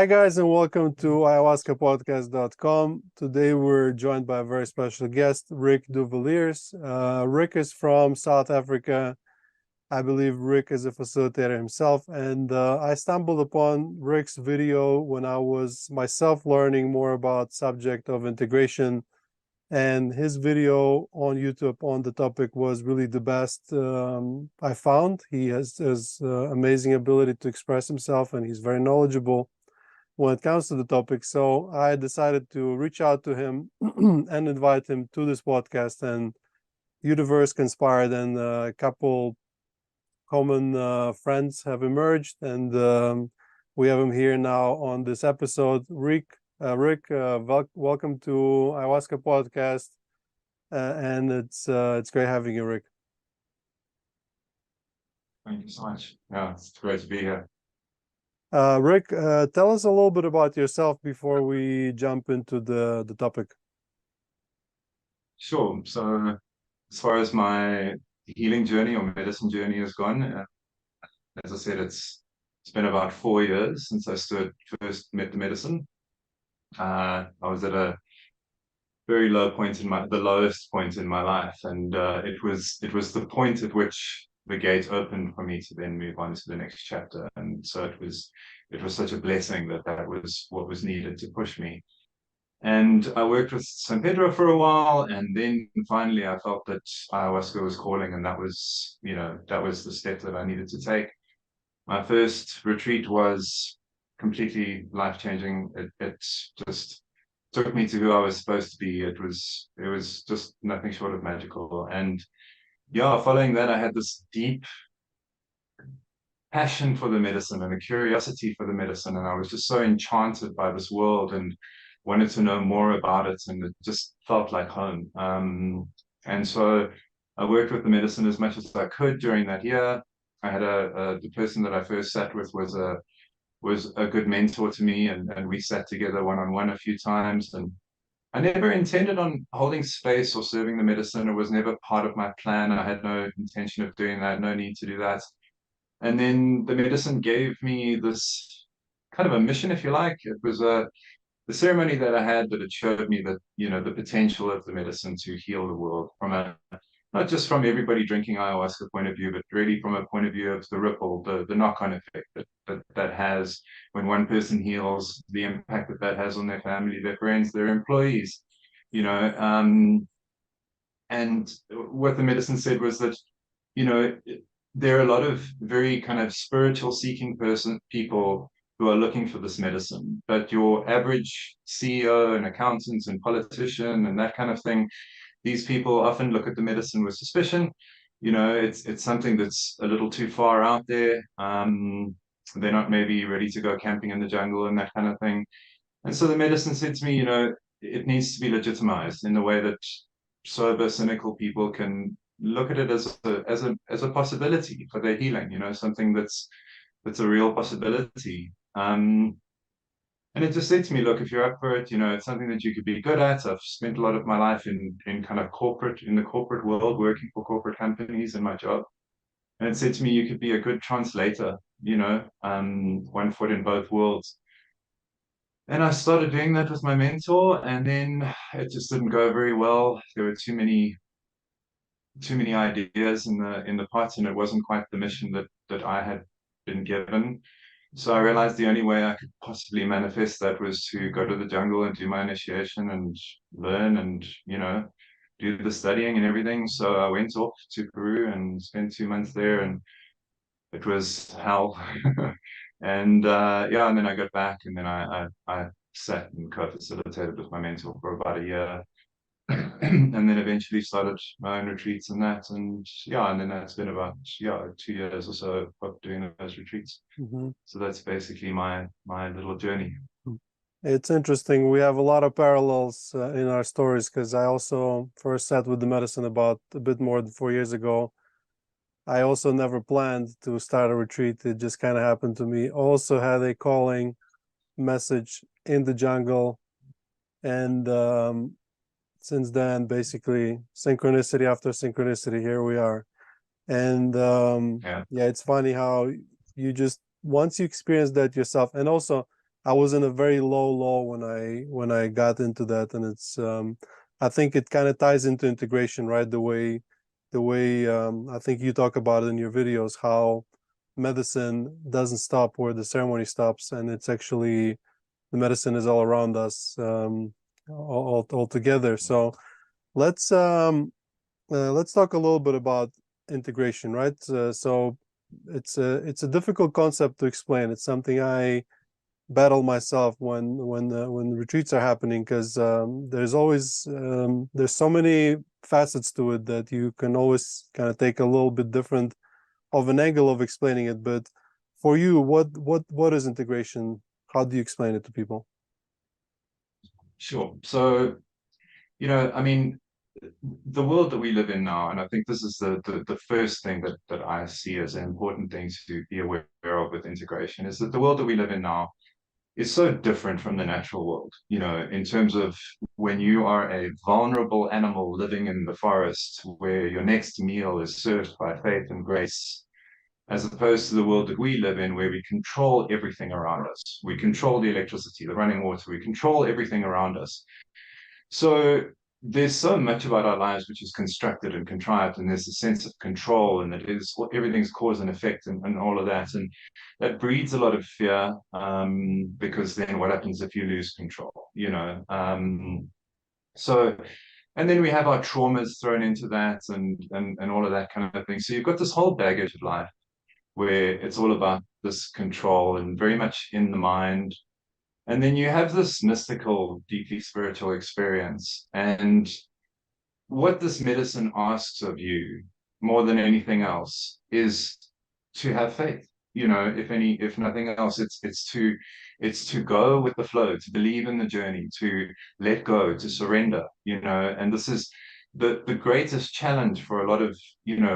Hi guys, and welcome to ayahuascapodcast.com. Today we're joined by a very special guest, Rick de Villiers. Rick is from South Africa. I believe Rick is a facilitator himself, and I stumbled upon Rick's video when I was myself learning more about subject of integration, and his video on YouTube on the topic was really the best I found. He has amazing ability to express himself, and he's very knowledgeable when it comes to the topic. So I decided to reach out to him and invite him to this podcast, and universe conspired, and a couple common friends have emerged, and we have him here now on this episode. Rick, welcome to Ayahuasca Podcast, and it's great having you, Rick. Thank you so much. Yeah, it's great to be here. Rick, tell us a little bit about yourself before we jump into the topic. Sure. So, as far as my healing journey or medicine journey has gone, as I said, it's been about 4 years since I first met the medicine. I was at a very low point the lowest point in my life, and it was the point at which the gate opened for me to then move on to the next chapter. And so it was such a blessing that was what was needed to push me. And I worked with San Pedro for a while, and then finally I felt that ayahuasca was calling, and that was the step that I needed to take. My first retreat was completely life-changing. It just took me to who I was supposed to be. It was just nothing short of magical. And yeah, following that, I had this deep passion for the medicine and a curiosity for the medicine, and I was just so enchanted by this world and wanted to know more about it, and it just felt like home. And so I worked with the medicine as much as I could during that year. I had the person that I first sat with was a good mentor to me, and we sat together one-on-one a few times, and I never intended on holding space or serving the medicine. It was never part of my plan. I had no intention of doing that, no need to do that. And then the medicine gave me this kind of a mission, if you like. It was the ceremony that I had, that it showed me that, the potential of the medicine to heal the world not just from everybody drinking ayahuasca point of view, but really from a point of view of the ripple, the knock-on effect that has when one person heals, the impact that has on their family, their friends, their employees, and what the medicine said was that, there are a lot of very kind of spiritual seeking people who are looking for this medicine, but your average CEO and accountant and politician and that kind of thing, these people often look at the medicine with suspicion. It's something that's a little too far out there. They're not maybe ready to go camping in the jungle and that kind of thing. And so the medicine said to me, it needs to be legitimized in the way that sober, cynical people can look at it as a possibility for their healing. Something that's a real possibility. And it just said to me, look, if you're up for it, it's something that you could be good at. I've spent a lot of my life in kind of in the corporate world, working for corporate companies in my job. And it said to me, you could be a good translator, one foot in both worlds. And I started doing that with my mentor, and then it just didn't go very well. There were too many ideas in the pot, and it wasn't quite the mission that I had been given. So I realized the only way I could possibly manifest that was to go to the jungle and do my initiation and learn and, do the studying and everything. So I went off to Peru and spent 2 months there, and it was hell. And and then I got back, and then I sat and co-facilitated with my mentor for about a year. And then eventually started my own retreats and that, and then that's been about 2 years or so of doing those retreats. So that's basically my little journey. It's interesting. We have a lot of parallels in our stories, because I also first sat with the medicine about a bit more than 4 years ago. I also never planned to start a retreat. It just kind of happened to me. Also had a calling message in the jungle, and since then, basically synchronicity after synchronicity, here we are. And it's funny how you just, once you experience that yourself, and also I was in a very low when I got into that, and it's I think it kind of ties into integration, right? The way I think you talk about it in your videos, how medicine doesn't stop where the ceremony stops, and it's actually the medicine is all around us, all together. So let's let's talk a little bit about integration, right? So it's a difficult concept to explain. It's something I battle myself when retreats are happening, because there's always there's so many facets to it that you can always kind of take a little bit different of an angle of explaining it. But for you, what is integration? How do you explain it to people? Sure. So, I mean, the world that we live in now, and I think this is the first thing that I see as an important thing to be aware of with integration, is that the world that we live in now is so different from the natural world, in terms of when you are a vulnerable animal living in the forest where your next meal is served by faith and grace, as opposed to the world that we live in where we control everything around us. We control the electricity, the running water, we control everything around us. So there's so much about our lives which is constructed and contrived, and there's a sense of control, and everything's cause and effect, and all of that, and that breeds a lot of fear, because then what happens if you lose control? So, and then we have our traumas thrown into that, and all of that kind of thing. So you've got this whole baggage of life where it's all about this control and very much in the mind. And then you have this mystical, deeply spiritual experience. And what this medicine asks of you more than anything else is to have faith. If nothing else, it's to go with the flow, to believe in the journey, to let go, to surrender. And this is the greatest challenge for a lot of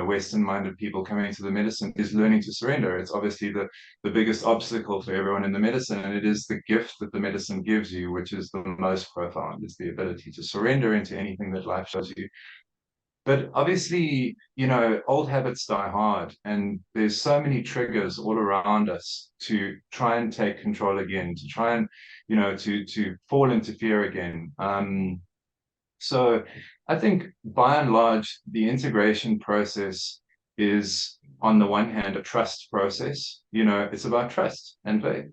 Western-minded people coming into the medicine, is learning to surrender. It's obviously the biggest obstacle for everyone in the medicine, and it is the gift that the medicine gives you, which is the most profound, is the ability to surrender into anything that life shows you. But obviously, old habits die hard, and there's so many triggers all around us to try and take control again, to try and, to fall into fear again. So I think by and large, the integration process is, on the one hand, a trust process. It's about trust and faith.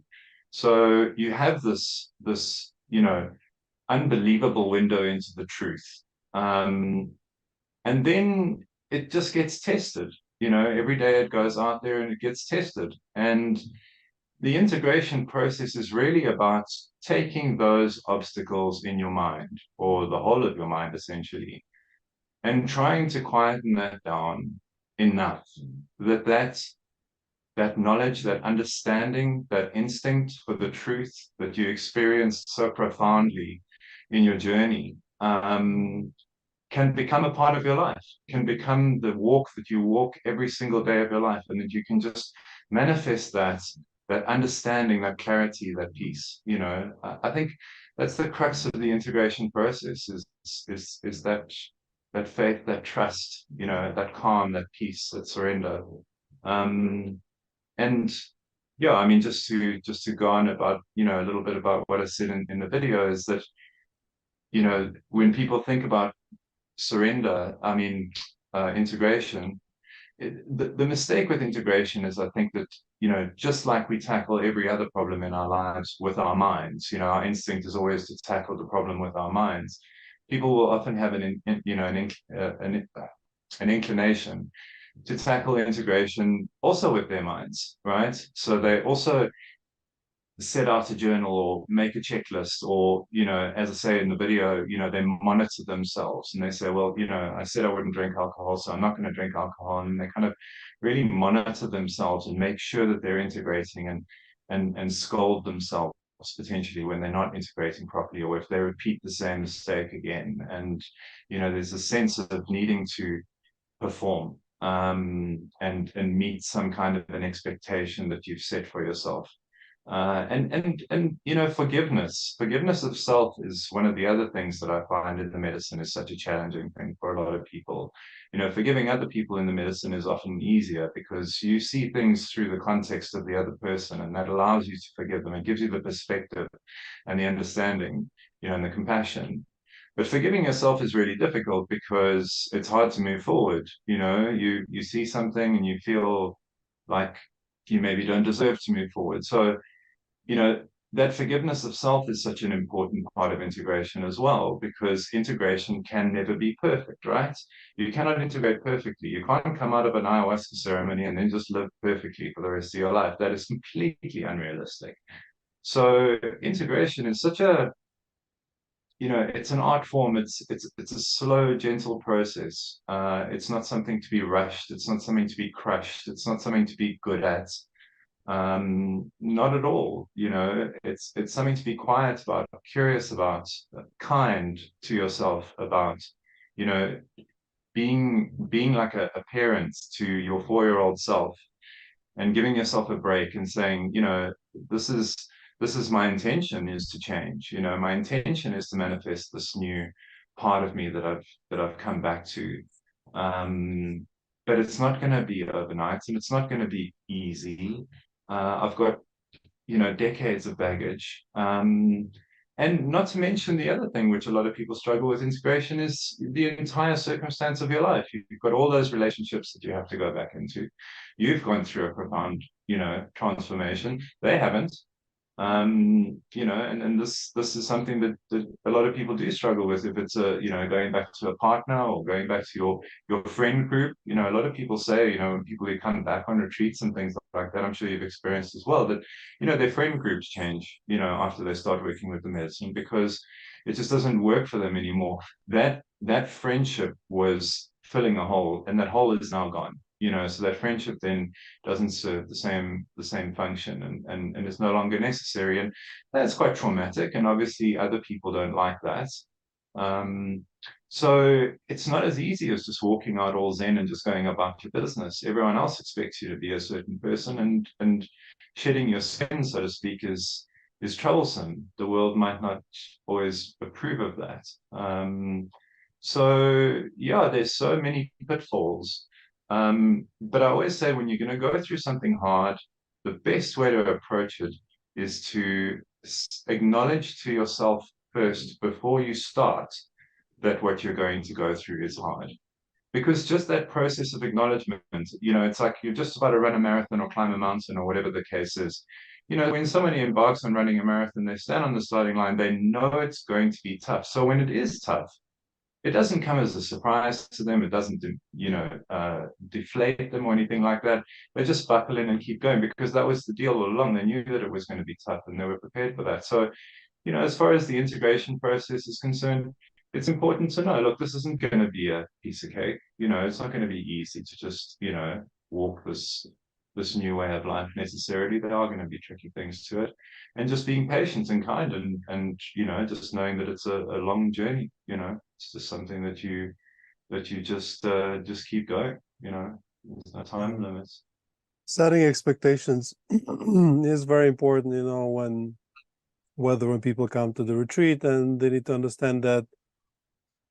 So you have this unbelievable window into the truth. And then it just gets tested. Every day it goes out there and it gets tested. And the integration process is really about taking those obstacles in your mind, or the whole of your mind essentially, and trying to quieten that down enough that knowledge, that understanding, that instinct for the truth that you experienced so profoundly in your journey, can become a part of your life, can become the walk that you walk every single day of your life, and that you can just manifest that understanding, that clarity, that peace. I think that's the crux of the integration process, is that faith, that trust, that calm, that peace, that surrender. And yeah, I mean, just to go on about, a little bit about what I said in the video, is that, when people think about surrender, I mean, integration, the mistake with integration is, I think that, just like we tackle every other problem in our lives with our minds, our instinct is always to tackle the problem with our minds. People will often have an inclination to tackle integration also with their minds, right? So they also set out a journal or make a checklist, or, as I say in the video, they monitor themselves, and they say, well, I said I wouldn't drink alcohol, so I'm not going to drink alcohol. And they kind of really monitor themselves and make sure that they're integrating, and scold themselves potentially when they're not integrating properly, or if they repeat the same mistake again. And, there's a sense of needing to perform, and meet some kind of an expectation that you've set for yourself. And you know, forgiveness of self is one of the other things that I find in the medicine is such a challenging thing for a lot of people. You know, forgiving other people in the medicine is often easier because you see things through the context of the other person, and that allows you to forgive them. It gives you the perspective and the understanding, you know, and the compassion. But forgiving yourself is really difficult because it's hard to move forward. You know, you see something and you feel like you maybe don't deserve to move forward. So, you know, that forgiveness of self is such an important part of integration as well, because integration can never be perfect, right? You cannot integrate perfectly. You can't come out of an ayahuasca ceremony and then just live perfectly for the rest of your life. That is completely unrealistic. So integration is such a, you know, it's an art form. It's a slow, gentle process. It's not something to be rushed. It's not something to be crushed. It's not something to be good at. Not at all. You know, it's something to be quiet about, curious about, kind to yourself about. You know, being like a parent to your 4-year-old self and giving yourself a break and saying, you know, this is this is my intention is to change. You know, my intention is to manifest this new part of me that I've come back to. But it's not going to be overnight, and it's not going to be easy. I've got, you know, decades of baggage. And not to mention the other thing, which a lot of people struggle with integration, is the entire circumstance of your life. You've got all those relationships that you have to go back into. You've gone through a profound, you know, transformation. They haven't. You know, and this is something that a lot of people do struggle with. If it's a, you know, going back to a partner or going back to your friend group, you know, a lot of people say, you know, when people who come back on retreats and things like that, I'm sure you've experienced as well, that, you know, their friend groups change, you know, after they start working with the medicine because it just doesn't work for them anymore. That friendship was filling a hole, and that hole is now gone. You know, so that friendship then doesn't serve the same function, and it's no longer necessary, and that's quite traumatic, and obviously other people don't like that. um, so it's not as easy as just walking out all zen and just going about your business. Everyone else expects you to be a certain person, and shedding your skin, so to speak, is troublesome. The world might not always approve of that. So yeah, there's so many pitfalls. But I always say when you're going to go through something hard, the best way to approach it is to acknowledge to yourself first before you start that what you're going to go through is hard. Because just that process of acknowledgement, you know, it's like you're just about to run a marathon or climb a mountain or whatever the case is. You know, when somebody embarks on running a marathon, they stand on the starting line, they know it's going to be tough. So when it is tough, it doesn't come as a surprise to them. It doesn't, you know, deflate them or anything like that. They just buckle in and keep going because that was the deal all along. They knew that it was going to be tough and they were prepared for that. So, you know, as far as the integration process is concerned, it's important to know, look, this isn't going to be a piece of cake. You know, it's not going to be easy to just, you know, walk this new way of life necessarily. There are going to be tricky things to it, and just being patient and kind, and you know, just knowing that it's a long journey. You know, it's just something that you just keep going. You know, there's no time limits. Setting expectations is very important, you know, when people come to the retreat, and they need to understand that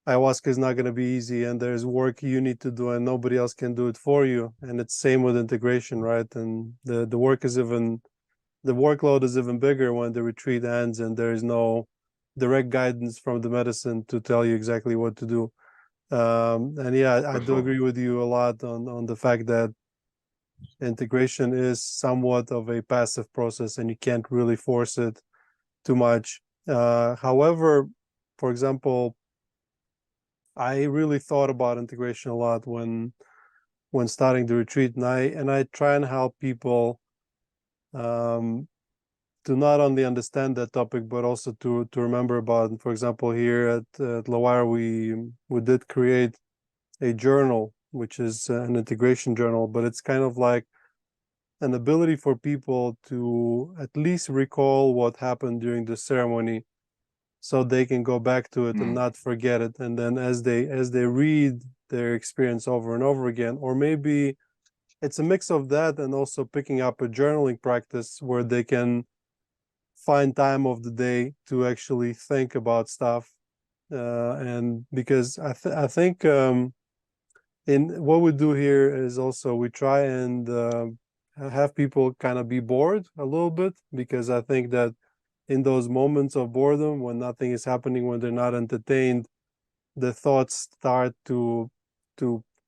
ayahuasca is not going to be easy, and there's work you need to do and nobody else can do it for you. And it's same with integration, right? And the workload is even bigger when the retreat ends and there is no direct guidance from the medicine to tell you exactly what to do. And yeah, I For do sure. agree with you a lot on the fact that integration is somewhat of a passive process and you can't really force it too much. However, for example, I really thought about integration a lot when starting the retreat, and I try and help people um, to not only understand that topic but also to remember about it. For example, here at LaWayra, we did create a journal, which is an integration journal, but it's kind of like an ability for people to at least recall what happened during the ceremony so they can go back to it and Mm, not forget it. And then as they read their experience over and over again, or maybe it's a mix of that and also picking up a journaling practice where they can find time of the day to actually think about stuff. And because I think in what we do here is also we try and have people kind of be bored a little bit, because I think that in those moments of boredom, when nothing is happening, when they're not entertained, the thoughts start to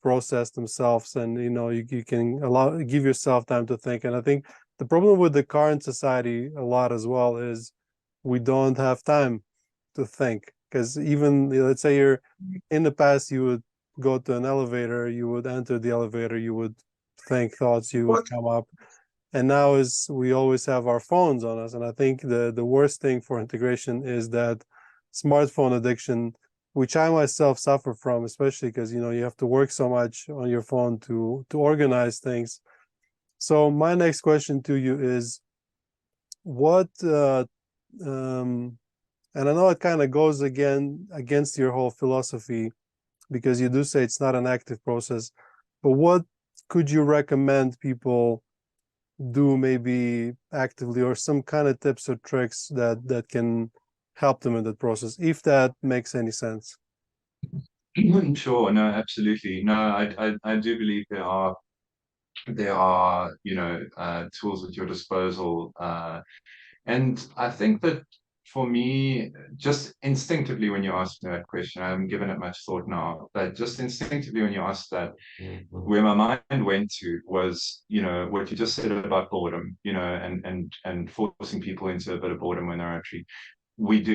process themselves, and you can give yourself time to think. And I think the problem with the current society a lot as well is we don't have time to think, because even let's say you're in the past, you would go to an elevator, you would enter the elevator, you would think thoughts, you would come up, and now is we always have our phones on us. And I think the worst thing for integration is that smartphone addiction, which I myself suffer from, especially because you have to work so much on your phone to organize things. So my next question to you is, what and I know it kind of goes against your whole philosophy, because you do say it's not an active process, but what could you recommend people do maybe actively, or some kind of tips or tricks that can help them in that process, if that makes any sense? Sure, no, absolutely. No, I do believe there are tools at your disposal, and I think that for me, just instinctively when you asked me that question, I haven't given it much thought now, but just instinctively when you asked that, where my mind went to was, what you just said about boredom, and forcing people into a bit of boredom when they're on a retreat.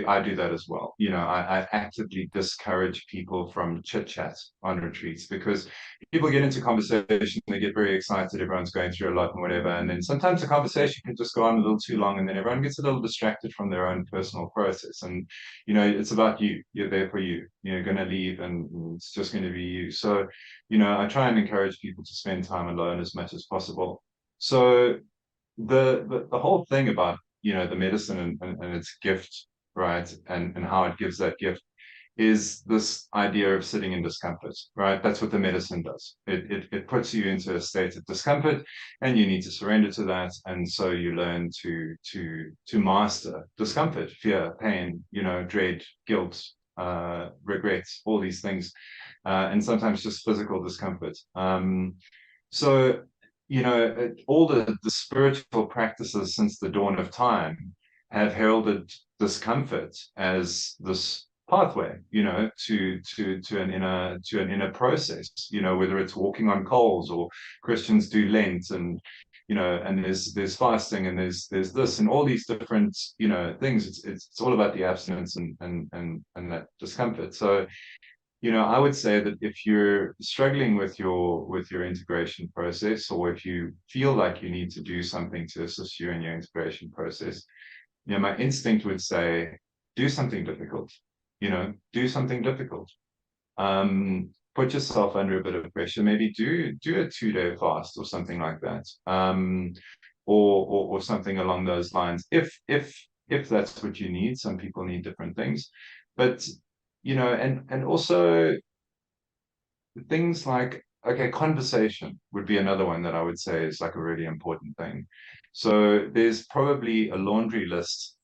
I do that as well. I actively discourage people from chit chat on retreats, because people get into conversation, they get very excited, everyone's going through a lot and whatever, and then sometimes the conversation can just go on a little too long, and then everyone gets a little distracted from their own personal process. And it's about you. You're there for you. You're going to leave, and it's just going to be you. So I try and encourage people to spend time alone as much as possible. So the whole thing about the medicine and its gift, right, and how it gives that gift, is this idea of sitting in discomfort, right? That's what the medicine does. It puts you into a state of discomfort, and you need to surrender to that. And so you learn to master discomfort, fear, pain, dread, guilt, regrets, all these things, and sometimes just physical discomfort. So all the spiritual practices since the dawn of time have heralded discomfort as this pathway, to an inner process, whether it's walking on coals, or Christians do Lent, and and there's fasting, and there's this and all these different things. It's all about the abstinence and that discomfort. So I would say that if you're struggling with your integration process, or if you feel like you need to do something to assist you in your integration process, my instinct would say, do something difficult. Do something difficult. Put yourself under a bit of pressure. Maybe do a 2-day fast or something like that, or something along those lines. If that's what you need. Some people need different things, but and also things like, okay, conversation would be another one that I would say is like a really important thing. So there's probably a laundry list,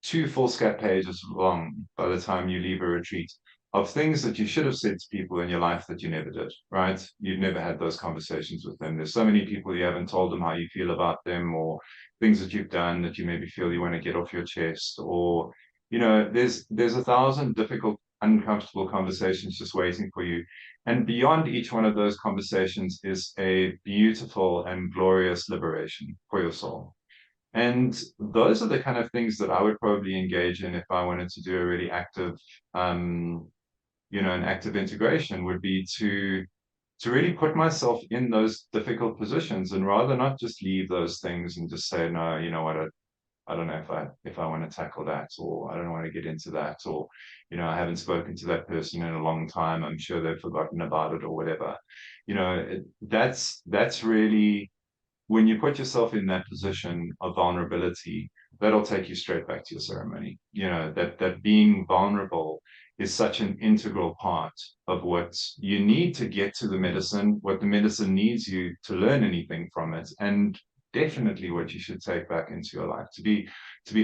2 foolscap pages long by the time you leave a retreat, of things that you should have said to people in your life that you never did, right? You've never had those conversations with them. There's so many people you haven't told them how you feel about them, or things that you've done that you maybe feel you want to get off your chest, or there's 1,000 difficult, uncomfortable conversations just waiting for you. And beyond each one of those conversations is a beautiful and glorious liberation for your soul. And those are the kind of things that I would probably engage in if I wanted to do a really active, an active integration, would be to really put myself in those difficult positions, and rather not just leave those things and just say, no, you know what, I don't know if I want to tackle that, or I don't want to get into that, or I haven't spoken to that person in a long time. I'm sure they've forgotten about it, or whatever. That's really, when you put yourself in that position of vulnerability, that'll take you straight back to your ceremony. That being vulnerable is such an integral part of what you need to get to the medicine, what the medicine needs you to learn anything from it. And definitely what you should take back into your life. To be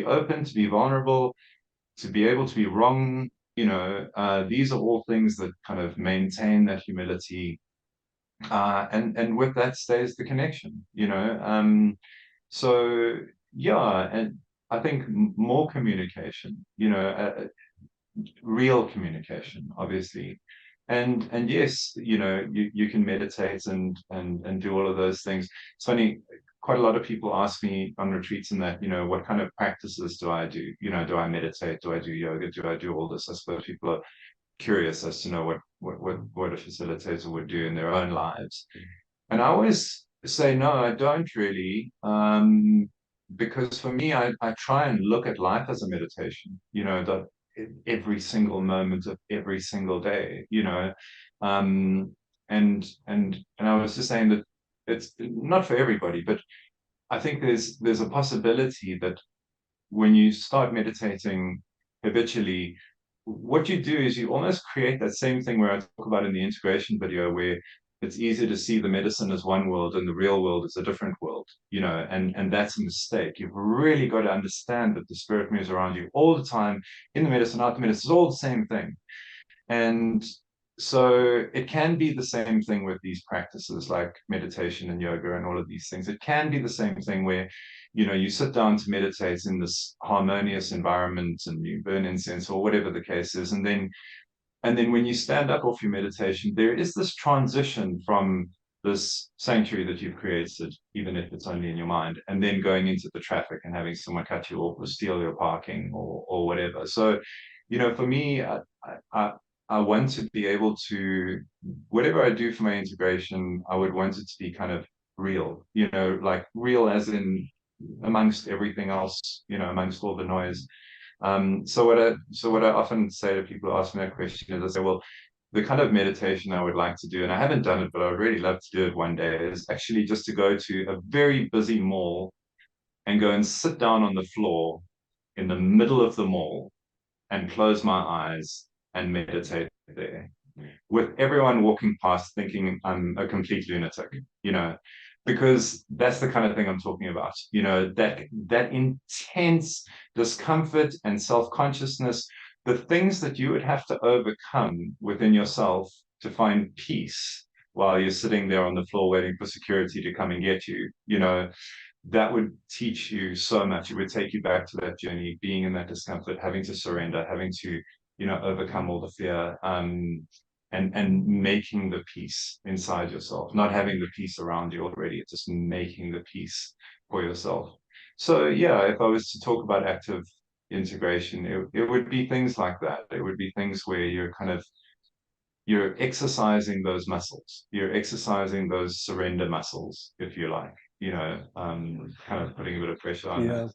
open, to be vulnerable, to be able to be wrong. These are all things that kind of maintain that humility, and with that stays the connection. So yeah, and I think more communication. Real communication, obviously. And yes, you can meditate and do all of those things. It's funny, quite a lot of people ask me on retreats and that, what kind of practices do I do? Do I meditate? Do I do yoga? Do I do all this? I suppose people are curious as to know what a facilitator would do in their own lives. And I always say, no, I don't really. Because for me, I try and look at life as a meditation, that every single moment of every single day, and I was just saying that it's not for everybody, but I think there's a possibility that when you start meditating habitually, what you do is you almost create that same thing where I talk about in the integration video, where it's easy to see the medicine as one world and the real world is a different world, and that's a mistake. You've really got to understand that the spirit moves around you all the time, in the medicine, out the medicine, it's all the same thing. And so it can be the same thing with these practices like meditation and yoga and all of these things. It can be the same thing where, you sit down to meditate in this harmonious environment and you burn incense or whatever the case is. And then when you stand up off your meditation, there is this transition from this sanctuary that you've created, even if it's only in your mind, and then going into the traffic and having someone cut you off or steal your parking or whatever. So, for me, I want to be able to, whatever I do for my integration, I would want it to be kind of real, like real as in amongst everything else, amongst all the noise. So what I often say to people who ask me that question is, I say, well, the kind of meditation I would like to do, and I haven't done it, but I would really love to do it one day, is actually just to go to a very busy mall and go and sit down on the floor in the middle of the mall and close my eyes and meditate there, with everyone walking past thinking I'm a complete lunatic, because that's the kind of thing I'm talking about, that intense discomfort and self-consciousness, the things that you would have to overcome within yourself to find peace while you're sitting there on the floor waiting for security to come and get you, that would teach you so much. It would take you back to that journey, being in that discomfort, having to surrender, having to, overcome all the fear, and making the peace inside yourself, not having the peace around you already, it's just making the peace for yourself. So yeah, if I was to talk about active integration, it would be things like that. It would be things where you're exercising those muscles, you're exercising those surrender muscles, if you like, kind of putting a bit of pressure on that.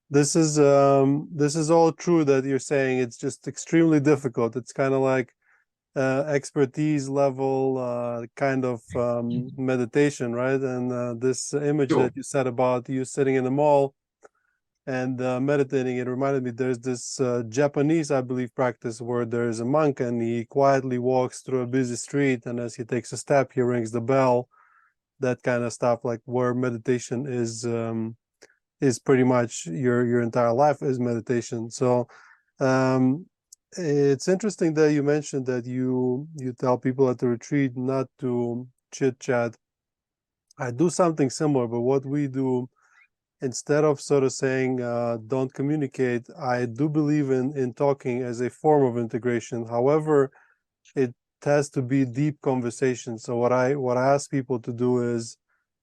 This is all true that you're saying. It's just extremely difficult. It's kind of like expertise level kind of meditation, right? And this image Sure. that you said about you sitting in the mall and meditating, it reminded me there's this Japanese, I believe, practice where there's a monk and he quietly walks through a busy street, and as he takes a step, he rings the bell. That kind of stuff, like where meditation is pretty much your entire life is meditation. So it's interesting that you mentioned that you tell people at the retreat not to chit chat. I do something similar, but what we do, instead of sort of saying don't communicate, I do believe in talking as a form of integration. However, it has to be deep conversation. So what I ask people to do is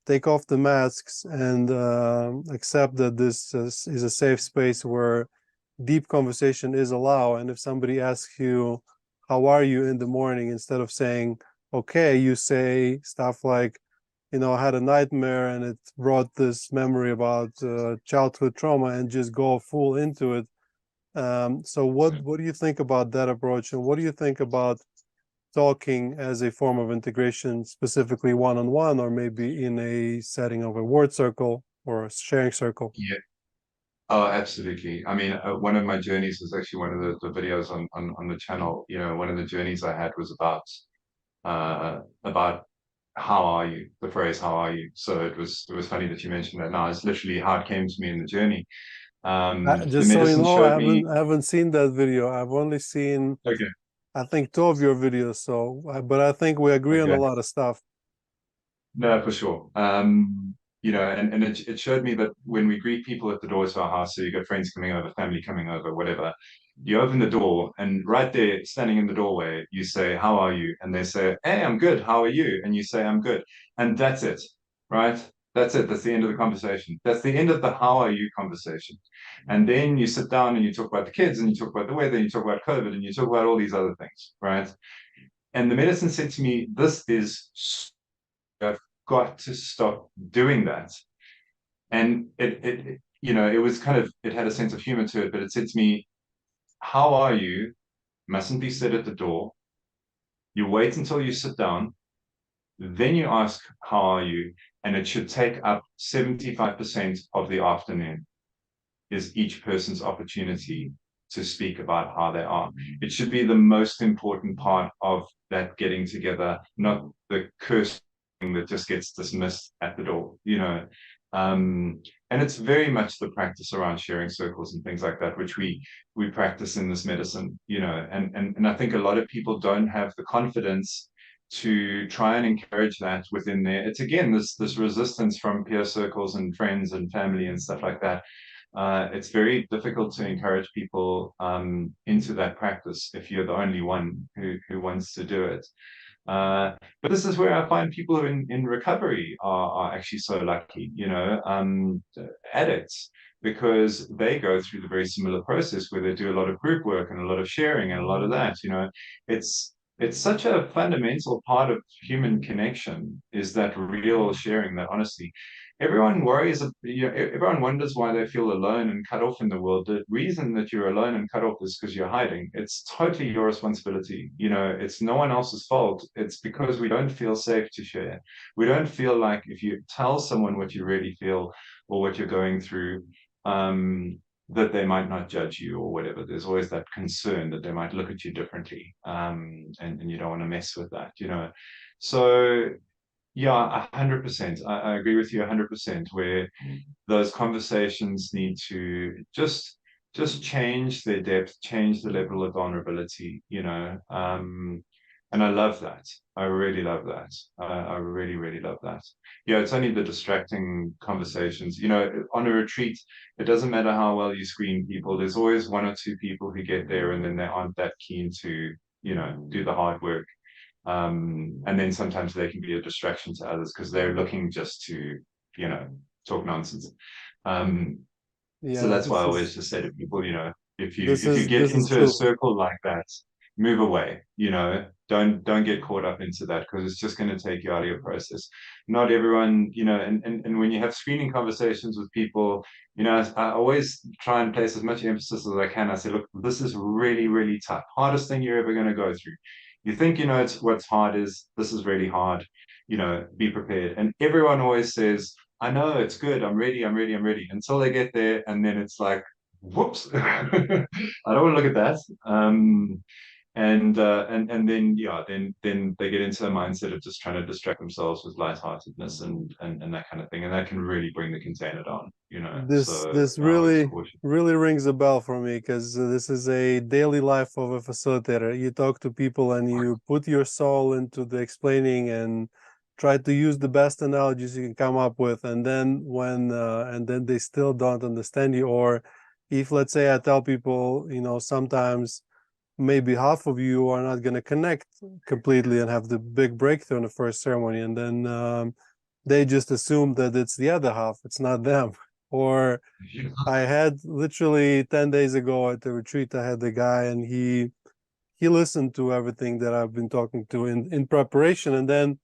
take off the masks and accept that this is a safe space where deep conversation is allowed. And if somebody asks you, how are you in the morning, instead of saying, okay, you say stuff like, I had a nightmare and it brought this memory about childhood trauma, and just go full into it. So what do you think about that approach? And what do you think about talking as a form of integration, specifically one-on-one, or maybe in a setting of a word circle or a sharing circle? Yeah. Oh, absolutely. I mean, one of my journeys was actually one of the videos on the channel. One of the journeys I had was about how are you? The phrase "how are you?" So it was funny that you mentioned that. Now it's literally how it came to me in the journey. The Just so you medicine know, showed me. I haven't seen that video. I've only seen, Okay, I think, two of your videos. So, but I think we agree on a okay. lot of stuff. No, for sure. And it showed me that when we greet people at the doors of our house, so you got friends coming over, family coming over, whatever, you open the door and right there, standing in the doorway, you say, "How are you?" And they say, "Hey, I'm good. How are you?" And you say, "I'm good." And that's it, right? That's it. That's the end of the conversation. That's the end of the "how are you" conversation. And then you sit down and you talk about the kids and you talk about the weather, and you talk about COVID and you talk about all these other things, right? And the medicine said to me, "This is I've got to stop doing that." And it was kind of, it had a sense of humor to it, but it said to me, "How are you?" Mustn't be said at the door. You wait until you sit down, then you ask, "How are you?" And it should take up 75% of the afternoon is each person's opportunity to speak about how they are. It should be the most important part of that getting together, not the curse that just gets dismissed at the door. And it's very much the practice around sharing circles and things like that, which we practice in this medicine. And I think a lot of people don't have the confidence to try and encourage that within there. It's again this resistance from peer circles and friends and family and stuff like that. It's very difficult to encourage people into that practice if you're the only one who wants to do it. But this is where I find people who in recovery are actually so lucky, addicts, because they go through the very similar process where they do a lot of group work and a lot of sharing and a lot of that. It's such a fundamental part of human connection, is that real sharing, that honesty. Everyone everyone wonders why they feel alone and cut off in the world. The reason that you're alone and cut off is because you're hiding. It's totally your responsibility. It's no one else's fault. It's because we don't feel safe to share. We don't feel like if you tell someone what you really feel or what you're going through, that they might not judge you or whatever. There's always that concern that they might look at you differently. And you don't want to mess with that. So yeah, 100%. I agree with you 100%, where those conversations need to just change their depth, change the level of vulnerability. And I love that. I really love that. I really, really love that. Yeah, it's only the distracting conversations. On a retreat, it doesn't matter how well you screen people, there's always one or two people who get there and then they aren't that keen to do the hard work. And then sometimes they can be a distraction to others because they're looking just to, you know, talk nonsense. Um, so Yeah, that's why I always just say to people, if you get this is into a true. circle like that, move away. Don't get caught up into that, because it's just going to take you out of your process. Not everyone, and when you have screening conversations with people, I always try and place as much emphasis as I can. I say, look, this is really, really tough. Hardest thing you're ever going to go through. You think it's what's hard is, this is really hard. Be prepared. And everyone always says, "I know, it's good. I'm ready. I'm ready. I'm ready." Until they get there, and then it's like, whoops, I don't want to look at that. And then then they get into the mindset of just trying to distract themselves with lightheartedness and that kind of thing, and that can really bring the container down. So This I always really caution. really rings a bell for me, because this is a daily life of a facilitator. You talk to people and you put your soul into the explaining and try to use the best analogies you can come up with, and then and then they still don't understand you. Or if, let's say, I tell people, sometimes maybe half of you are not going to connect completely and have the big breakthrough in the first ceremony, and then they just assume that it's the other half, it's not them. Or I had literally 10 days ago at the retreat, I had the guy, and he listened to everything that I've been talking to in preparation, and then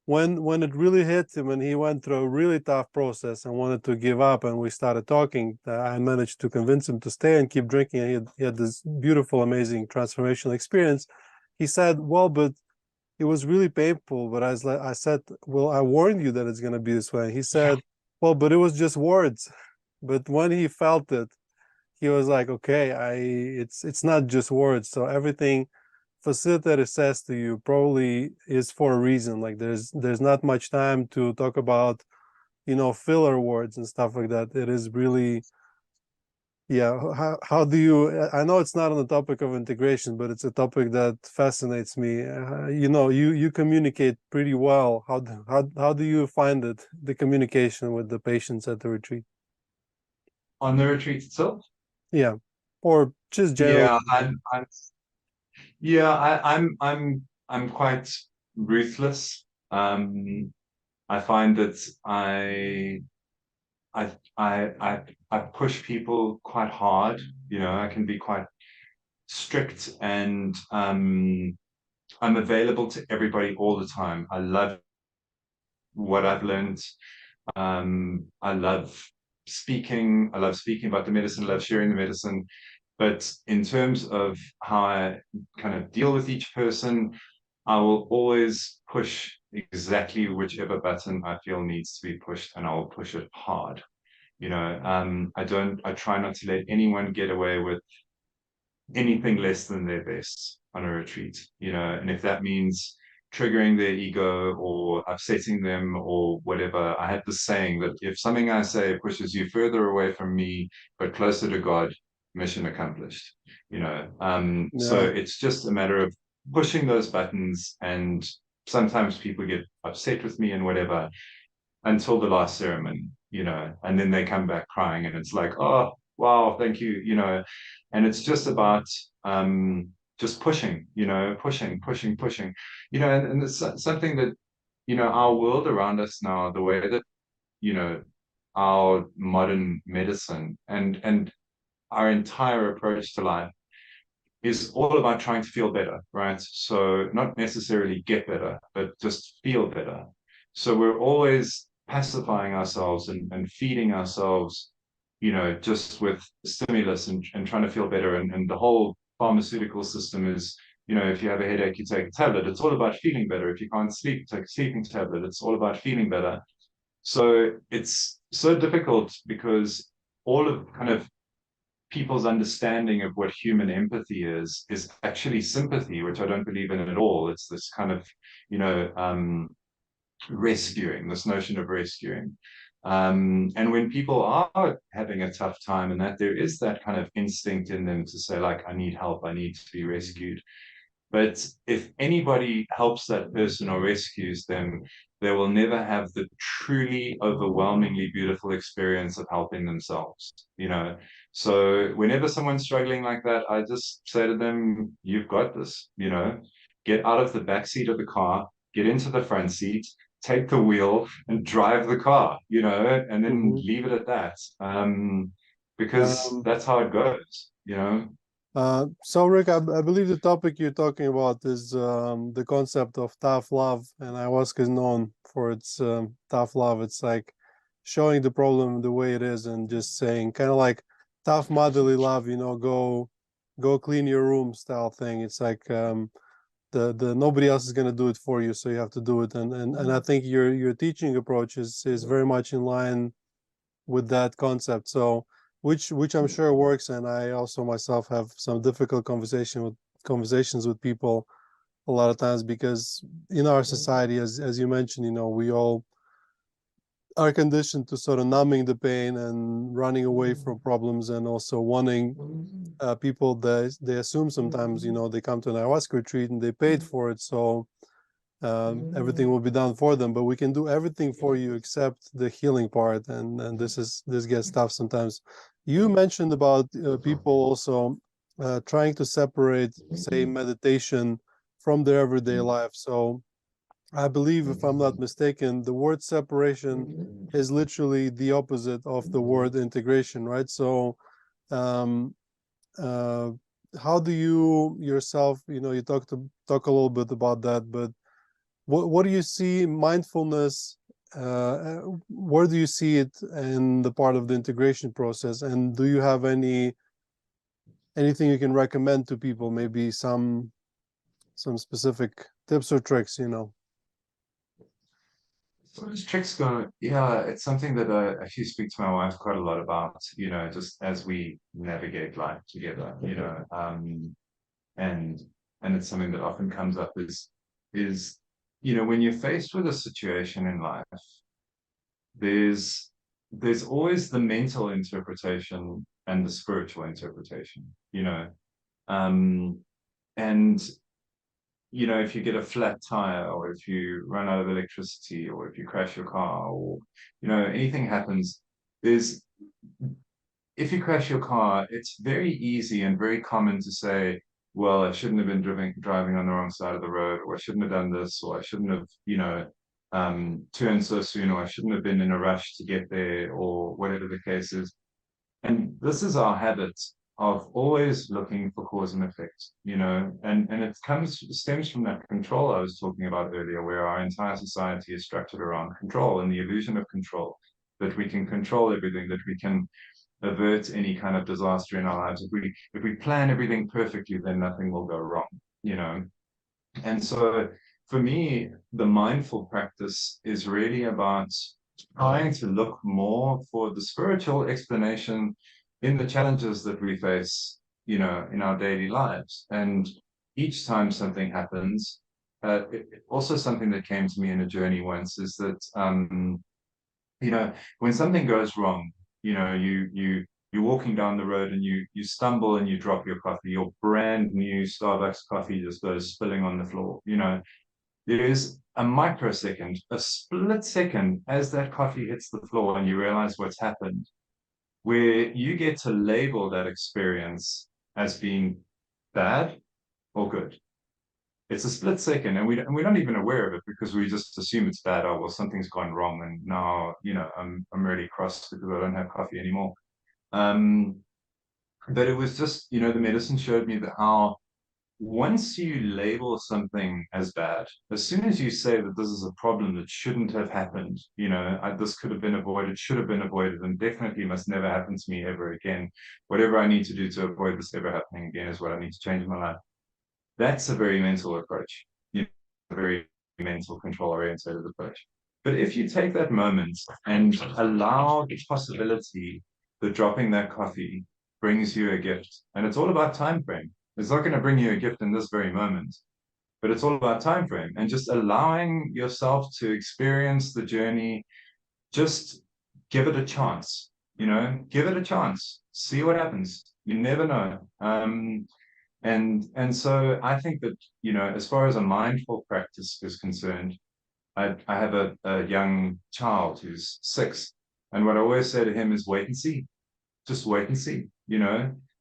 when it really hit him and he went through a really tough process and wanted to give up, and we started talking, I managed to convince him to stay and keep drinking, and he had this beautiful, amazing transformational experience. He said, "Well, but it was really painful." But I said, "Well, I warned you that it's going to be this way." And he said, "Well, but it was just words." But when he felt it, he was like, "Okay, it's not just words." So everything facilitator says to you probably is for a reason. Like there's not much time to talk about, filler words and stuff like that. It is really, yeah. How do you? I know it's not on the topic of integration, but it's a topic that fascinates me. You communicate pretty well. How do you find it, the communication with the patients at the retreat? On the retreat itself? Yeah, or just generally. Yeah, I'm quite ruthless. I find that I I push people quite hard. I can be quite strict, and I'm available to everybody all the time. I love what I've learned. I love speaking. I love speaking about the medicine. I love sharing the medicine. But in terms of how I kind of deal with each person, I will always push exactly whichever button I feel needs to be pushed, and I'll push it hard. I try not to let anyone get away with anything less than their best on a retreat, and if that means triggering their ego or upsetting them or whatever. I had this saying that if something I say pushes you further away from me but closer to God, mission accomplished. So Yeah. it's just a matter of pushing those buttons, and sometimes people get upset with me and whatever until the last ceremony, and then they come back crying, and it's like, oh, wow, thank you, and it's just about just pushing, pushing, and it's something that, our world around us now, the way that, you know, our modern medicine and our entire approach to life is all about trying to feel better, right? So not necessarily get better, but just feel better. So we're always pacifying ourselves and feeding ourselves, just with stimulus and trying to feel better. And the whole pharmaceutical system is, if you have a headache, you take a tablet. It's all about feeling better. If you can't sleep, take a sleeping tablet. It's all about feeling better. So it's so difficult because all of kind of people's understanding of what human empathy is actually sympathy, which I don't believe in at all. It's this kind of, you know, rescuing, this notion of rescuing. And when people are having a tough time, and that there is that kind of instinct in them to say, like, I need help, I need to be rescued. But if anybody helps that person or rescues them, they will never have the truly overwhelmingly beautiful experience of helping themselves, So whenever someone's struggling like that, I just say to them, you've got this, get out of the back seat of the car, get into the front seat, take the wheel and drive the car, and then Hmm. leave it at that. Because that's how it goes. So Rick, I believe the topic you're talking about is the concept of tough love, and ayahuasca is known for its tough love. It's like showing the problem the way it is and just saying, kind of like tough motherly love, go clean your room style thing. It's like the nobody else is gonna do it for you, so you have to do it. And I think your teaching approach is very much in line with that concept. So which I'm sure works, and I also myself have some difficult conversations with people a lot of times because in our society, as you mentioned, we all are conditioned to sort of numbing the pain and running away from problems, and also wanting people that they assume sometimes, they come to an ayahuasca retreat and they paid for it, so everything will be done for them. But we can do everything for you except the healing part, and this gets tough sometimes. You mentioned about people also trying to separate, say, meditation from their everyday life. So I believe, if I'm not mistaken, the word separation is literally the opposite of the word integration, right? So um, uh, how do you yourself, you talk a little bit about that, but what do you see mindfulness, where do you see it in the part of the integration process? And do you have anything you can recommend to people, maybe some specific tips or tricks, So those tricks go, yeah, it's something that I actually speak to my wife quite a lot about, just as we navigate life together, and and it's something that often comes up, is when you're faced with a situation in life, there's always the mental interpretation and the spiritual interpretation, um, and if you get a flat tire, or if you run out of electricity, or if you crash your car, or anything happens, there's if you crash your car, it's very easy and very common to say, well, I shouldn't have been driving on the wrong side of the road, or I shouldn't have done this, or I shouldn't have, turned so soon, or I shouldn't have been in a rush to get there, or whatever the case is. And this is our habit of always looking for cause and effect, and it stems from that control I was talking about earlier, where our entire society is structured around control and the illusion of control, that we can control everything, that we can avert any kind of disaster in our lives. If we plan everything perfectly, then nothing will go wrong. And so for me, the mindful practice is really about trying to look more for the spiritual explanation in the challenges that we face, in our daily lives. And each time something happens, also something that came to me in a journey once is that, when something goes wrong, you're walking down the road and you stumble and you drop your coffee, your brand new Starbucks coffee just goes spilling on the floor. There is a microsecond, a split second, as that coffee hits the floor and you realize what's happened, where you get to label that experience as being bad or good. It's a split second, and we're not even aware of it, because we just assume it's bad. Oh, well, something's gone wrong, and now I'm really cross because I don't have coffee anymore. But it was just, the medicine showed me that how once you label something as bad, as soon as you say that this is a problem that shouldn't have happened, this could have been avoided, should have been avoided, and definitely must never happen to me ever again. Whatever I need to do to avoid this ever happening again is what I need to change in my life. That's a very mental approach, a very mental control oriented approach. But if you take that moment and allow the possibility that dropping that coffee brings you a gift, and it's all about time frame. It's not going to bring you a gift in this very moment, but it's all about time frame, and just allowing yourself to experience the journey. Just give it a chance, give it a chance, see what happens. You never know. And so I think that, as far as a mindful practice is concerned, I have a young child who's 6, and what I always say to him is wait and see. Just wait and see.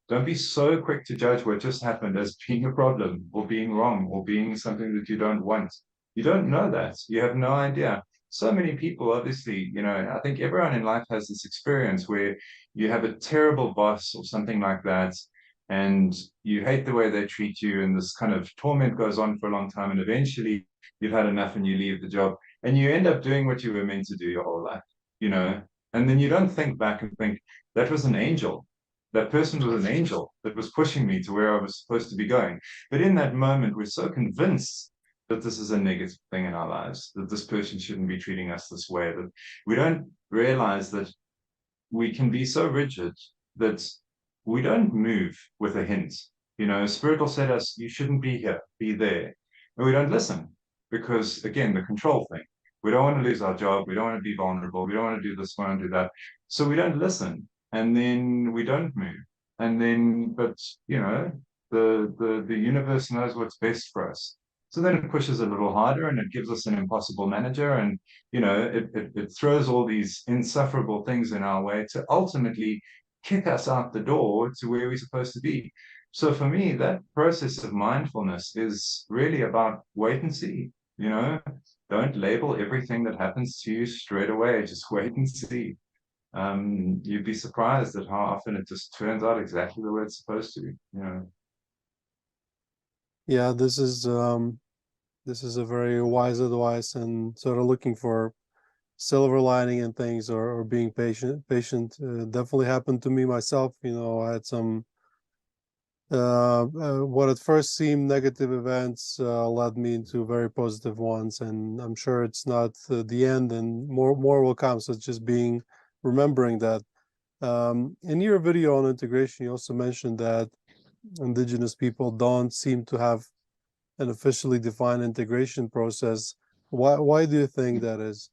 Don't be so quick to judge what just happened as being a problem, or being wrong, or being something that you don't want. You don't know that. You have no idea. So many people, obviously, I think everyone in life has this experience where you have a terrible boss or something like that, and you hate the way they treat you, and this kind of torment goes on for a long time, and eventually you've had enough and you leave the job, and you end up doing what you were meant to do your whole life, and then you don't think back and think, that was an angel. That person was an angel that was pushing me to where I was supposed to be going. But in that moment, we're so convinced that this is a negative thing in our lives, that this person shouldn't be treating us this way, that we don't realize that we can be so rigid that we don't move with a hint. Spirit will say to us, you shouldn't be here, be there. And we don't listen because, again, the control thing. We don't want to lose our job. We don't want to be vulnerable. We don't want to do this, we don't want to do that. So we don't listen, and then we don't move. And then, but, the universe knows what's best for us. So then it pushes a little harder, and it gives us an impossible manager, and it throws all these insufferable things in our way to ultimately kick us out the door to where we're supposed to be. So for me, that process of mindfulness is really about wait and see. Don't label everything that happens to you straight away. Just wait and see. You'd be surprised at how often it just turns out exactly the way it's supposed to. Yeah, this is a very wise advice, and sort of looking for silver lining in things, or being patient. Definitely happened to me myself. I had some what at first seemed negative events led me into very positive ones, and I'm sure it's not the end, and more will come. So it's just remembering that. In your video on integration, you also mentioned that indigenous people don't seem to have an officially defined integration process. Why do you think that is?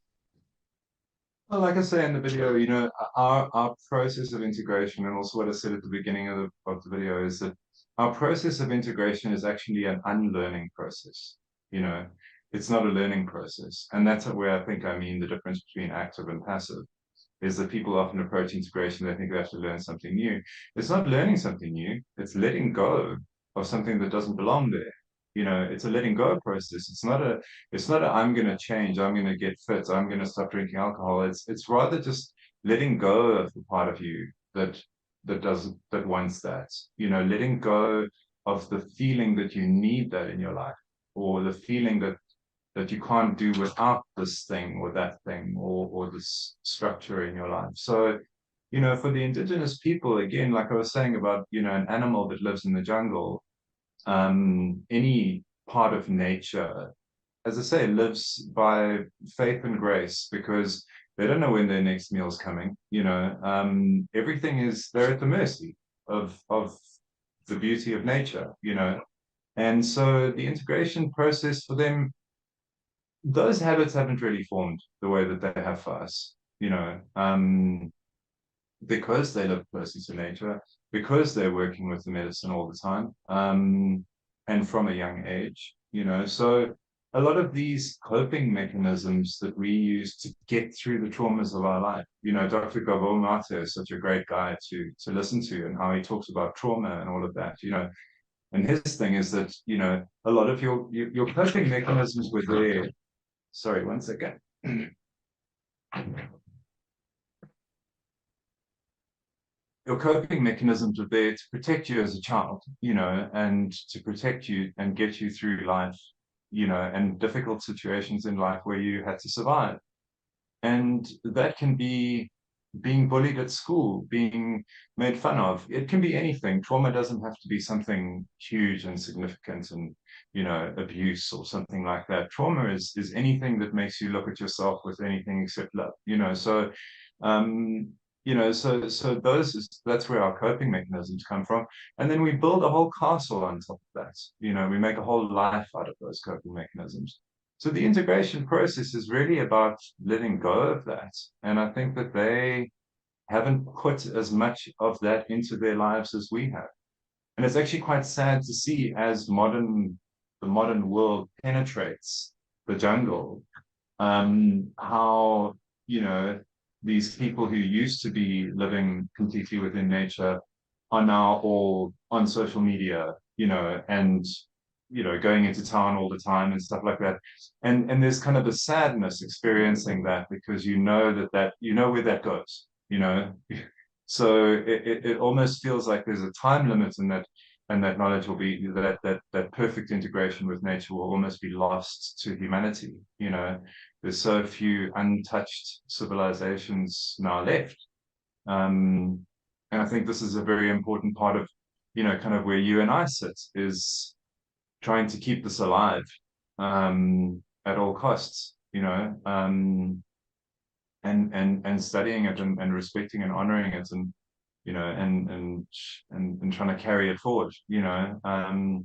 Well, like I say in the video, you know, our process of integration, and also what I said at the beginning of the video, is that our process of integration is actually an unlearning process. You know, it's not a learning process. And that's where I think I mean the difference between active and passive, is that people often approach integration, they think they have to learn something new. It's not learning something new, it's letting go of something that doesn't belong there. You know, it's a letting go process. It's not a I'm gonna change, I'm gonna get fit, I'm gonna stop drinking alcohol. It's rather just letting go of the part of you that wants that. You know, letting go of the feeling that you need that in your life, or the feeling that you can't do without this thing or that thing, or this structure in your life. So, you know, for the indigenous people, again, like I was saying about, you know, an animal that lives in the jungle, any part of nature, as I say, lives by faith and grace, because they don't know when their next meal is coming. You know, everything is, they're at the mercy of the beauty of nature, you know. And so the integration process for them, those habits haven't really formed the way that they have for us, you know, because they live closely to nature, because they're working with the medicine all the time, and from a young age, you know. So a lot of these coping mechanisms that we use to get through the traumas of our life, you know, Dr. Gabor Mate is such a great guy to listen to, and how he talks about trauma and all of that, you know. And his thing is that, you know, a lot of your coping mechanisms were there. Sorry, one second. Your coping mechanisms are there to protect you as a child, you know, and to protect you and get you through life, you know, and difficult situations in life where you had to survive. And that can be being bullied at school, being made fun of. It can be anything. Trauma doesn't have to be something huge and significant and, you know, abuse or something like that. Trauma is anything that makes you look at yourself with anything except love, you know. So, you know, so that's where our coping mechanisms come from. And then we build a whole castle on top of that. You know, we make a whole life out of those coping mechanisms. So the integration process is really about letting go of that. And I think that they haven't put as much of that into their lives as we have. And it's actually quite sad to see, as the modern world penetrates the jungle, how, you know, these people who used to be living completely within nature are now all on social media, you know, and, you know, going into town all the time and stuff like that. And there's kind of a sadness experiencing that, because you know you know where that goes, you know. So it almost feels like there's a time limit in that, and that knowledge will be that perfect integration with nature will almost be lost to humanity, you know. There's so few untouched civilizations now left. And I think this is a very important part of, you know, kind of where you and I sit, is trying to keep this alive, at all costs, you know, and studying it, and respecting and honoring it, and, you know, and trying to carry it forward, you know.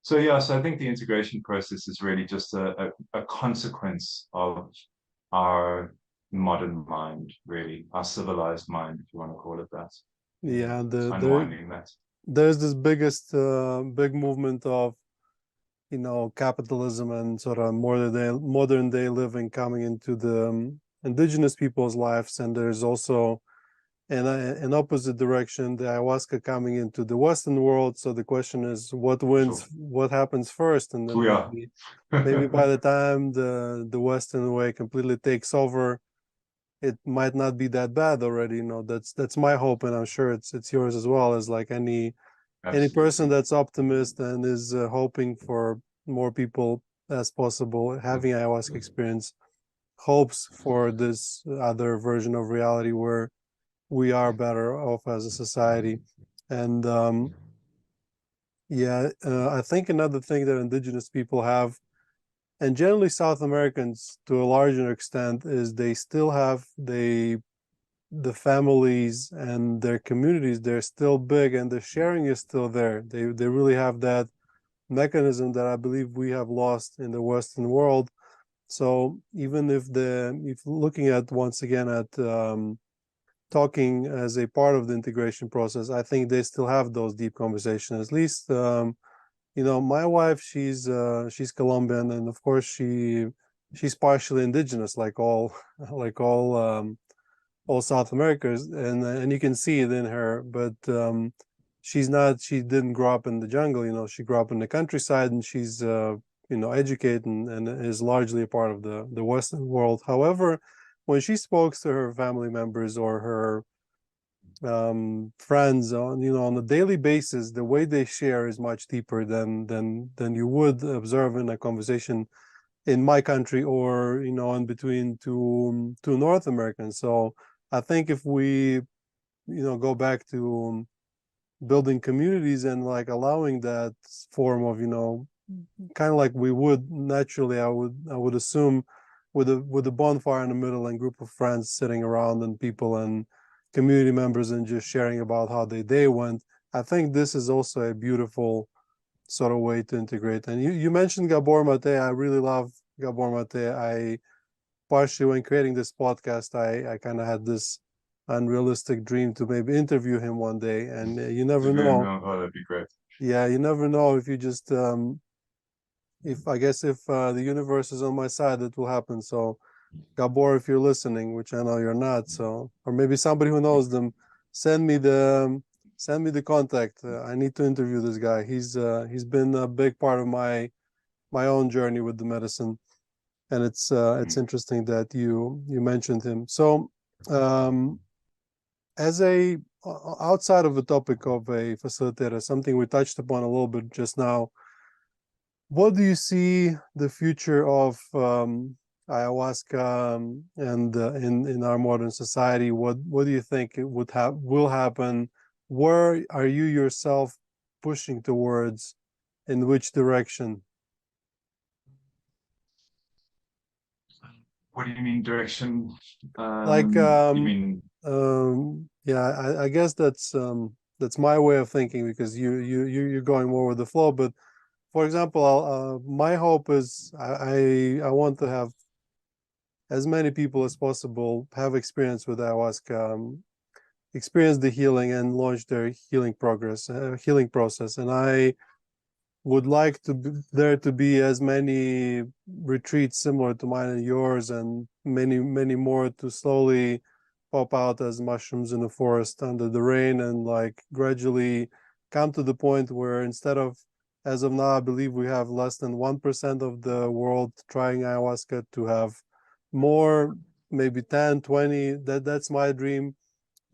So yeah, so I think the integration process is really just a consequence of our modern mind, really, our civilized mind, if you want to call it that. Yeah, It's unwinding that. there's this big movement of, you know, capitalism and sort of modern day living coming into the indigenous people's lives, and there's also an opposite direction, the ayahuasca coming into the Western world. So the question is, what wins? Sure. What happens first? And then Yeah. maybe by the time the Western way completely takes over, it might not be that bad already. You know, that's my hope, and I'm sure it's yours as well. As like any person Absolutely. that's optimist and is hoping for more people as possible having ayahuasca experience, hopes for this other version of reality where we are better off as a society. And yeah, I think another thing that indigenous people have, and generally South Americans to a larger extent, is they still have the families and their communities. They're still big, and the sharing is still there. They really have that mechanism that I believe we have lost in the Western world. So even if looking at once again at talking as a part of the integration process, I think they still have those deep conversations. At least, my wife, she's Colombian, and of course she's partially indigenous, like all like all South Americans, and you can see it in her. But she's not. She didn't grow up in the jungle. She grew up in the countryside, and she's educated and is largely a part of the Western world. However, when she spoke to her family members or her friends on a daily basis, the way they share is much deeper than you would observe in a conversation in my country or in between two North Americans. So I think if we go back to building communities and like allowing that form of kind of like we would naturally, I would assume, with a bonfire in the middle and group of friends sitting around and people and community members and just sharing about how their day went. I think this is also a beautiful sort of way to integrate. And you mentioned Gabor Mate. I really love Gabor Mate. I partially, when creating this podcast, I kind of had this unrealistic dream to maybe interview him one day, and you never know. Oh, that'd be great. Yeah, you never know if you just if I guess if the universe is on my side, it will happen. So Gabor, if you're listening, which I know you're not, so or maybe somebody who knows them, send me the contact. I need to interview this guy. He's been a big part of my own journey with the medicine, and it's interesting that you mentioned him. So as a outside of the topic of a facilitator, something we touched upon a little bit just now, what do you see the future of ayahuasca and in our modern society? What do you think it will happen? Where are you yourself pushing towards? In which direction? What do you mean direction? Like You mean yeah, I guess that's my way of thinking, because you're going more with the flow. But for example, my hope is I want to have as many people as possible have experience with ayahuasca, experience the healing and launch their healing process. And I would like there to be as many retreats similar to mine and yours, and many more to slowly pop out as mushrooms in the forest under the rain, and like gradually come to the point where instead of, as of now, I believe we have less than 1% of the world trying ayahuasca, to have more, maybe 10, 20. That's my dream.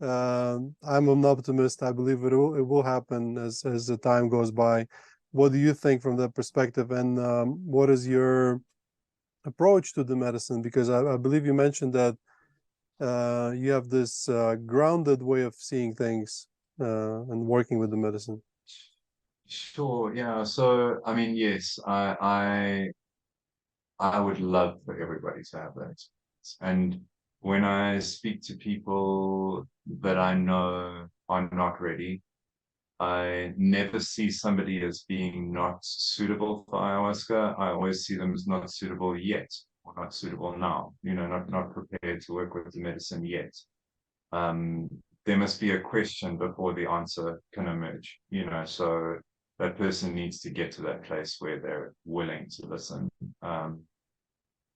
I'm an optimist. I believe it will happen as the time goes by. What do you think from that perspective, and what is your approach to the medicine? Because I believe you mentioned that you have this grounded way of seeing things and working with the medicine. sure, yeah. So I mean, yes, I would love for everybody to have that experience. And when I speak to people that I know are not ready, I never see somebody as being not suitable for ayahuasca. I always see them as not suitable yet, or not suitable now, not prepared to work with the medicine yet. Um, there must be a question before the answer can emerge, so that person needs to get to that place where they're willing to listen.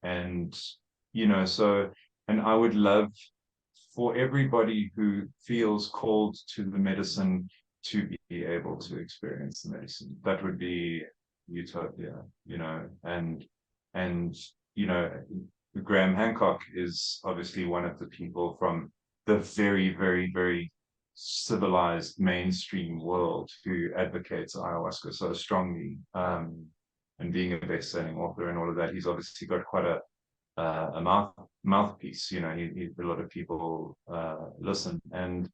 And, so, and I would love for everybody who feels called to the medicine to be able to experience the medicine. That would be utopia, and, Graham Hancock is obviously one of the people from the very, very, very civilized mainstream world who advocates ayahuasca so strongly. And being a best-selling author and all of that, he's obviously got quite a mouthpiece. A lot of people listen, and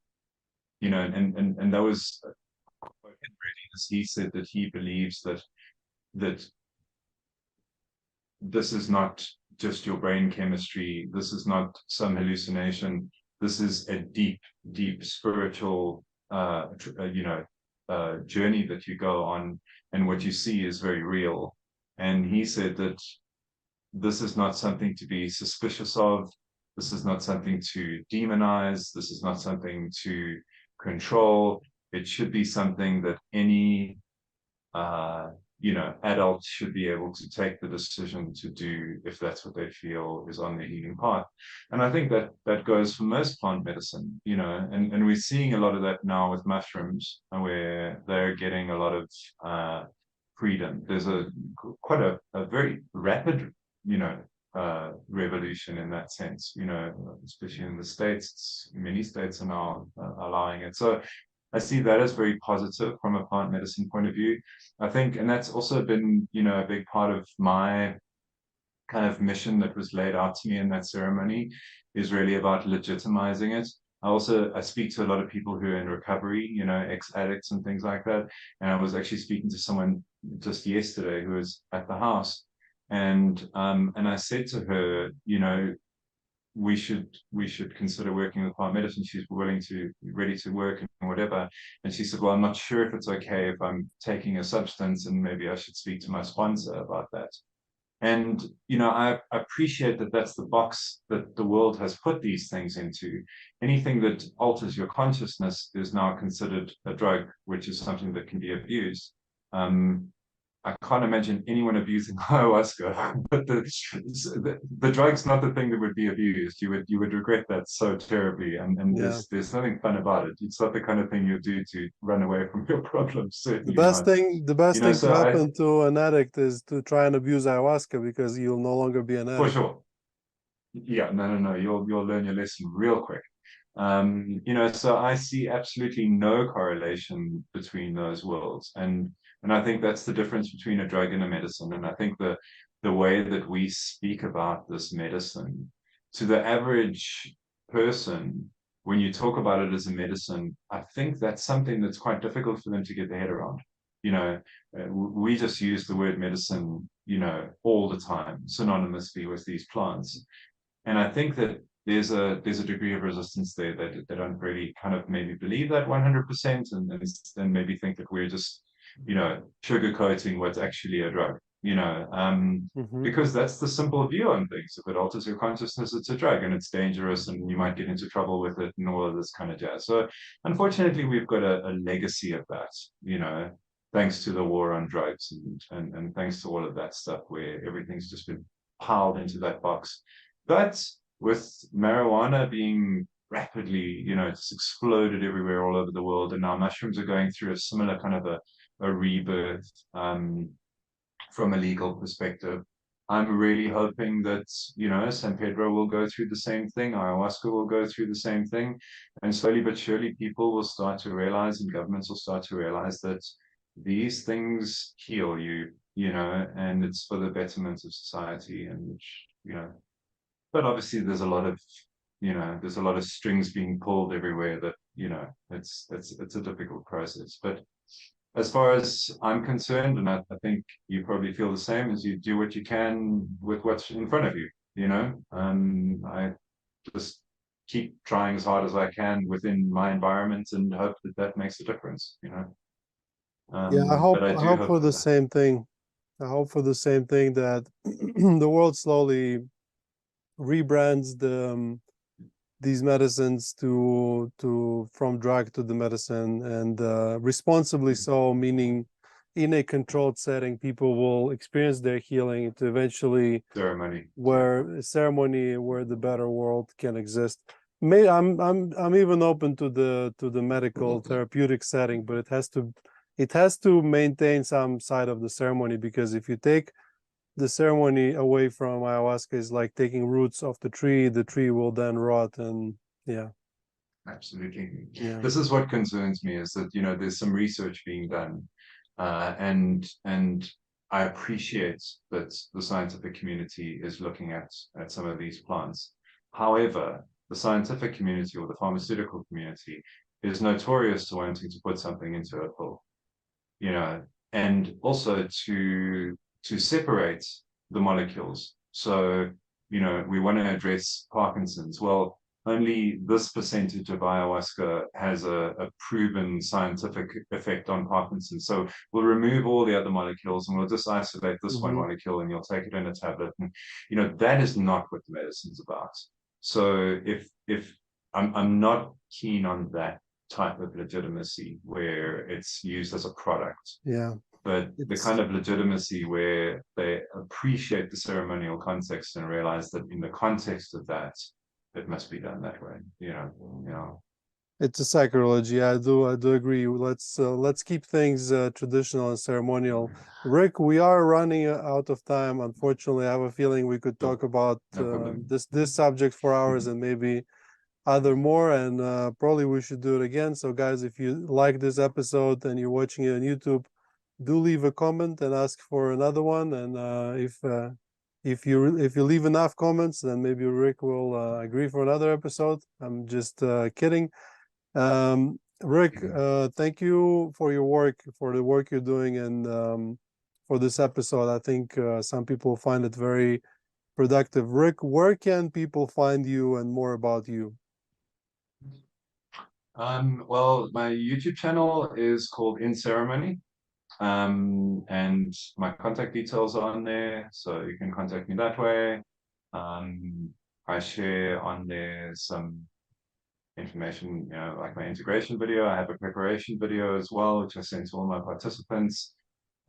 and that was he said that he believes that this is not just your brain chemistry. This is not some hallucination. This is a deep, deep spiritual, journey that you go on, and what you see is very real. And he said that this is not something to be suspicious of. This is not something to demonize. This is not something to control. It should be something that any adults should be able to take the decision to do if that's what they feel is on their healing path. And I think that goes for most plant medicine, and we're seeing a lot of that now with mushrooms, where they're getting a lot of freedom. There's quite a very rapid, revolution in that sense, especially in the States. Many states are now allowing it. So I see that as very positive from a plant medicine point of view. I think, and that's also been, a big part of my kind of mission that was laid out to me in that ceremony, is really about legitimizing it. I speak to a lot of people who are in recovery, ex-addicts and things like that. And I was actually speaking to someone just yesterday who was at the house. And I said to her, we should consider working with plant medicine. She's ready to work and whatever. And she said, well, I'm not sure if it's okay if I'm taking a substance, and maybe I should speak to my sponsor about that. And, I appreciate that that's the box that the world has put these things into. Anything that alters your consciousness is now considered a drug, which is something that can be abused. I can't imagine anyone abusing ayahuasca, but the drug's not the thing that would be abused. You would regret that so terribly, and Yeah. there's nothing fun about it. It's not the kind of thing you do to run away from your problems. Certainly The best not. thing to happen to an addict is to try and abuse ayahuasca, because you'll no longer be an addict. For sure. Yeah, no. You'll learn your lesson real quick. So I see absolutely no correlation between those worlds, and I think that's the difference between a drug and a medicine. And I think the way that we speak about this medicine to the average person, when you talk about it as a medicine, I think that's something that's quite difficult for them to get their head around. We just use the word medicine, all the time, synonymously with these plants. And I think that there's a degree of resistance there that they don't really kind of maybe believe that 100%, and maybe think that we're just, sugarcoating what's actually a drug, because that's the simple view on things. If it alters your consciousness, it's a drug, and it's dangerous, and you might get into trouble with it, and all of this kind of jazz. So unfortunately, we've got a legacy of that, thanks to the war on drugs, and thanks to all of that stuff, where everything's just been piled into that box. But with marijuana being rapidly, just exploded everywhere all over the world, and now mushrooms are going through a similar kind of a rebirth from a legal perspective. I'm really hoping that, San Pedro will go through the same thing, ayahuasca will go through the same thing, and slowly but surely people will start to realize, and governments will start to realize, that these things heal you, and it's for the betterment of society, and but obviously there's a lot of strings being pulled everywhere that, it's a difficult process. But as far as I'm concerned, and I think you probably feel the same, is you do what you can with what's in front of you, I just keep trying as hard as I can within my environment, and hope that makes a difference, Yeah, I hope for the that. same thing. I hope for the same thing, that the world slowly rebrands these medicines from drug to the medicine, and responsibly so, meaning in a controlled setting, people will experience their healing to eventually ceremony where the better world can exist. I'm even open to the medical therapeutic setting, but it has to maintain some side of the ceremony, because if you take the ceremony away from ayahuasca, is like taking roots off the tree will then rot. And yeah, absolutely. yeah, This is what concerns me, is that, there's some research being done, and I appreciate that the scientific community is looking at some of these plants. However, the scientific community, or the pharmaceutical community, is notorious to wanting to put something into a pill, and also to separate the molecules. So, we want to address Parkinson's. Well, only this percentage of ayahuasca has a proven scientific effect on Parkinson's. So we'll remove all the other molecules and we'll just isolate this one molecule, and you'll take it in a tablet. And that is not what the medicine's about. So if I'm not keen on that type of legitimacy where it's used as a product. Yeah. But the kind of legitimacy where they appreciate the ceremonial context and realize that in the context of that, it must be done that way. It's a sacrilege. Yeah, I do agree. Let's keep things traditional and ceremonial. Rick, we are running out of time. Unfortunately, I have a feeling we could talk about this subject for hours and maybe other more, and probably we should do it again. So guys, if you like this episode and you're watching it on YouTube, do leave a comment and ask for another one. And if you leave enough comments, then maybe Rick will agree for another episode. I'm just kidding. Rick, thank you for your work, for the work you're doing, and for this episode. I think some people find it very productive. Rick, where can people find you and more about you? Well, my YouTube channel is called In Ceremony, and my contact details are on there, so you can contact me that way. I share on there some information, like my integration video. I have a preparation video as well, which I send to all my participants,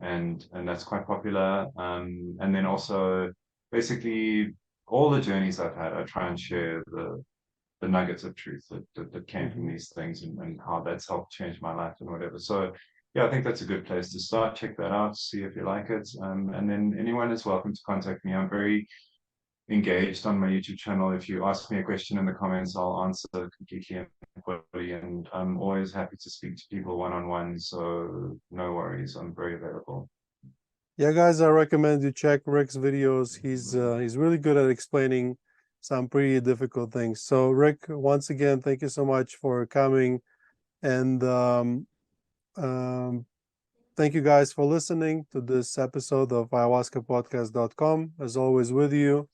and that's quite popular. And then also basically all the journeys I've had, I try and share the nuggets of truth that came from these things, and how that's helped change my life and whatever. So yeah, I think that's a good place to start. Check that out, see if you like it. And then anyone is welcome to contact me. I'm very engaged on my YouTube channel. If you ask me a question in the comments, I'll answer completely and fully, and I'm always happy to speak to people one-on-one, so no worries, I'm very available. Yeah, guys, I recommend you check Rick's videos. He's really good at explaining some pretty difficult things. So Rick, once again, thank you so much for coming, and thank you guys for listening to this episode of ayahuascapodcast.com. As always, with you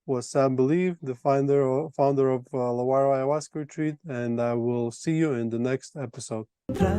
was Sam Believ, the founder of LaWayra Ayahuasca Retreat, and I will see you in the next episode.